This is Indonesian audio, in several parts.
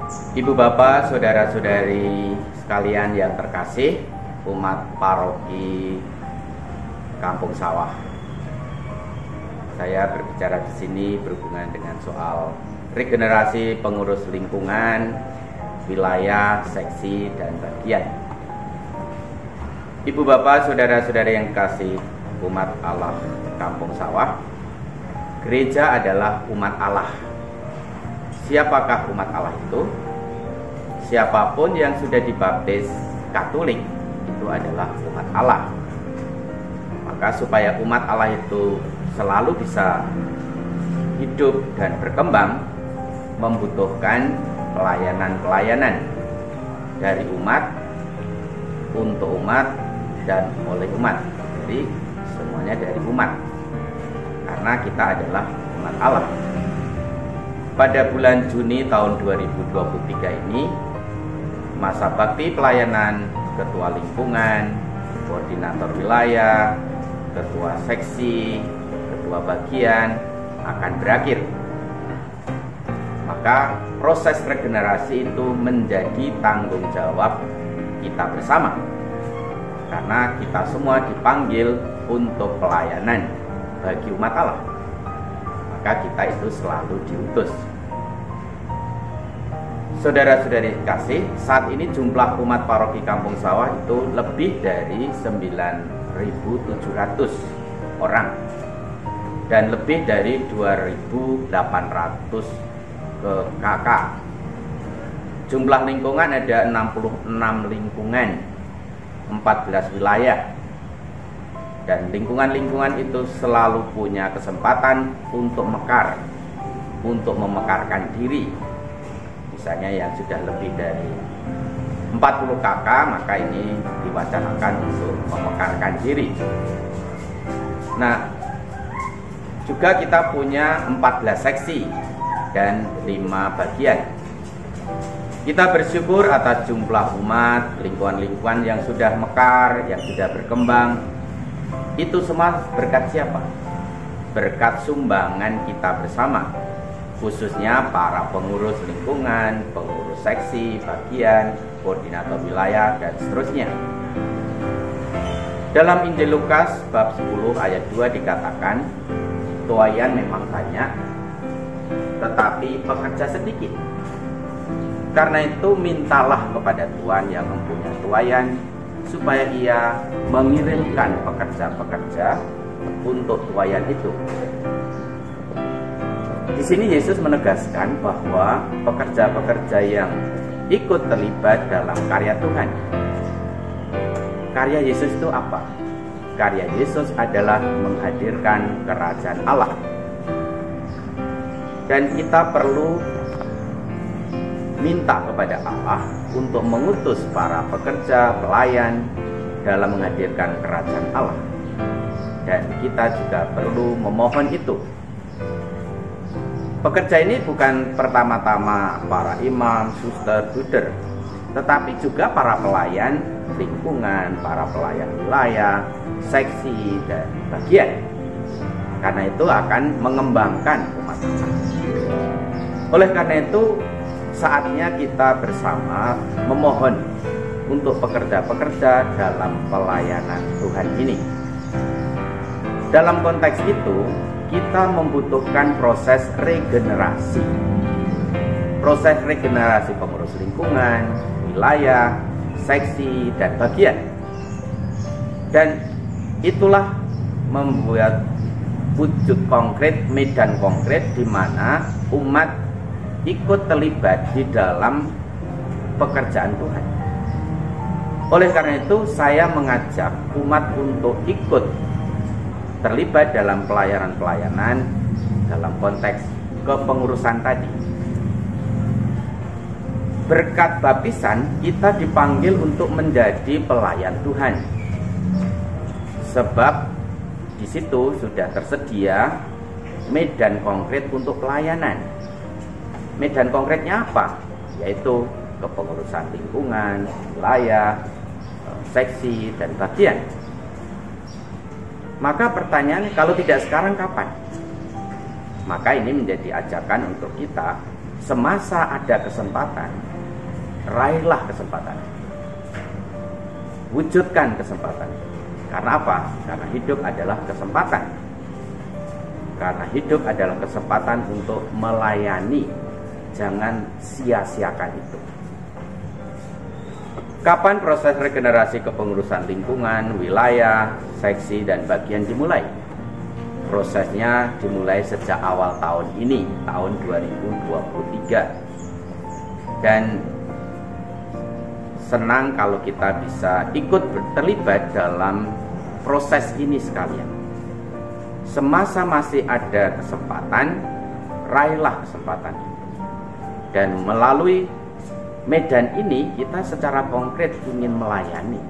Ibu bapak, saudara-saudari sekalian yang terkasih, umat paroki Kampung Sawah. Saya berbicara di sini berhubungan dengan soal regenerasi pengurus lingkungan, wilayah, seksi, dan bagian. Ibu bapak, saudara-saudari yang kasih umat Allah Kampung Sawah, gereja adalah umat Allah. Siapakah umat Allah itu? Siapapun yang sudah dibaptis Katolik itu adalah umat Allah. Maka supaya umat Allah itu selalu bisa hidup dan berkembang, membutuhkan pelayanan-pelayanan dari umat, untuk umat, dan oleh umat. Jadi semuanya dari umat, karena kita adalah umat Allah. Pada bulan Juni tahun 2023 ini, masa bakti pelayanan ketua lingkungan, koordinator wilayah, ketua seksi, ketua bagian akan berakhir. Maka proses regenerasi itu menjadi tanggung jawab kita bersama, karena kita semua dipanggil untuk pelayanan bagi umat Allah. Maka kita itu selalu diutus. Saudara-saudari kasih, saat ini jumlah umat paroki Kampung Sawah itu lebih dari 9.700 orang dan lebih dari 2.800 KK. Jumlah lingkungan ada 66 lingkungan, 14 wilayah. Dan lingkungan-lingkungan itu selalu punya kesempatan untuk mekar, untuk memekarkan diri. Misalnya yang sudah lebih dari 40 KK, maka ini diwacanakan untuk memekarkan diri. Nah, juga kita punya 14 seksi dan 5 bagian. Kita bersyukur atas jumlah umat, lingkungan-lingkungan yang sudah mekar, yang sudah berkembang. Itu semua berkat siapa? Berkat sumbangan kita bersama, khususnya para pengurus lingkungan, pengurus seksi, bagian, koordinator wilayah, dan seterusnya. Dalam Injil Lukas bab 10 ayat 2 dikatakan, tuaian memang banyak, tetapi pekerja sedikit. Karena itu mintalah kepada Tuhan yang mempunyai tuaian, supaya ia mengirimkan pekerja-pekerja untuk tuaian itu. Di sini Yesus menegaskan bahwa pekerja-pekerja yang ikut terlibat dalam karya Tuhan. Karya Yesus itu apa? Karya Yesus adalah menghadirkan kerajaan Allah. Dan kita perlu minta kepada Allah untuk mengutus para pekerja, pelayan dalam menghadirkan kerajaan Allah. Dan kita juga perlu memohon itu. Pekerja ini bukan pertama-tama para imam, suster, bruder, tetapi juga para pelayan lingkungan, para pelayan wilayah, seksi, dan bagian. Karena itu akan mengembangkan umat Allah. Oleh karena itu, saatnya kita bersama memohon untuk pekerja-pekerja dalam pelayanan Tuhan ini. Dalam konteks itu, kita membutuhkan proses regenerasi. Proses regenerasi pengurus lingkungan, wilayah, seksi, dan bagian. Dan itulah membuat wujud konkret, medan konkret di mana umat ikut terlibat di dalam pekerjaan Tuhan. Oleh karena itu, saya mengajak umat untuk ikut terlibat dalam pelayanan-pelayanan dalam konteks kepengurusan tadi. Berkat baptisan, kita dipanggil untuk menjadi pelayan Tuhan. Sebab di situ sudah tersedia medan konkret untuk pelayanan. Medan konkretnya apa? Yaitu kepengurusan lingkungan, wilayah, seksi, dan bagian. Maka pertanyaannya, kalau tidak sekarang kapan? Maka ini menjadi ajakan untuk kita semasa ada kesempatan, raihlah kesempatan. Wujudkan kesempatan. Karena apa? Karena hidup adalah kesempatan. Karena hidup adalah kesempatan untuk melayani. Jangan sia-siakan itu. Kapan proses regenerasi kepengurusan lingkungan, wilayah, seksi, dan bagian dimulai? Prosesnya dimulai sejak awal tahun ini, tahun 2023. Dan senang kalau kita bisa ikut terlibat dalam proses ini sekalian. Semasa masih ada kesempatan, raihlah kesempatan ini. Dan melalui medan ini kita secara konkret ingin melayani,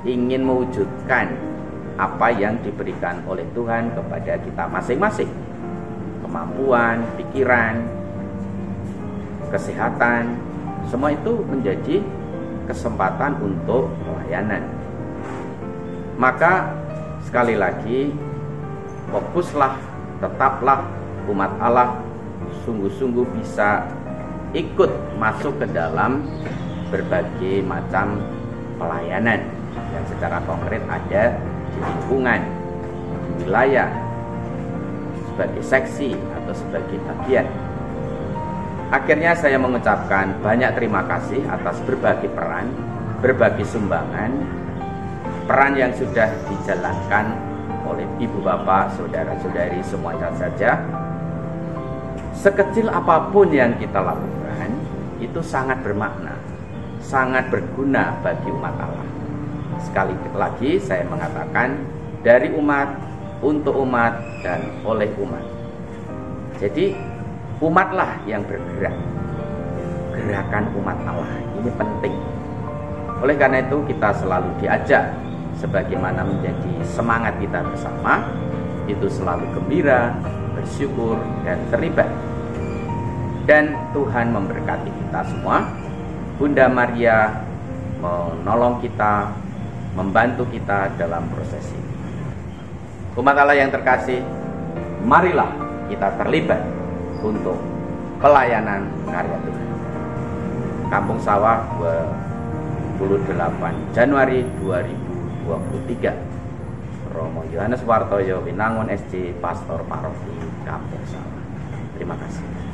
ingin mewujudkan apa yang diberikan oleh Tuhan kepada kita masing-masing. Kemampuan, pikiran, kesehatan, semua itu menjadi kesempatan untuk pelayanan. Maka sekali lagi, fokuslah, tetaplah umat Allah sungguh-sungguh bisa ikut masuk ke dalam berbagai macam pelayanan yang secara konkret ada di lingkungan, di wilayah, sebagai seksi atau sebagai bagian. Akhirnya saya mengucapkan banyak terima kasih atas berbagai peran, berbagai sumbangan, peran yang sudah dijalankan oleh ibu bapak, saudara-saudari semuanya saja. Sekecil apapun yang kita lakukan, itu sangat bermakna, sangat berguna bagi umat Allah. Sekali lagi saya mengatakan, dari umat, untuk umat, dan oleh umat. Jadi umatlah yang bergerak. Gerakan umat Allah ini penting. Oleh karena itu kita selalu diajak, sebagaimana menjadi semangat kita bersama, itu selalu gembira, bersyukur, dan terlibat. Dan Tuhan memberkati kita semua. Bunda Maria menolong kita, membantu kita dalam proses ini. Umat Allah yang terkasih, marilah kita terlibat untuk pelayanan karya Tuhan. Kampung Sawah, 28 Januari 2023. Romo Yohanes Wartoyo, Winangun SC, Pastor Paroki Kampung Sawah. Terima kasih.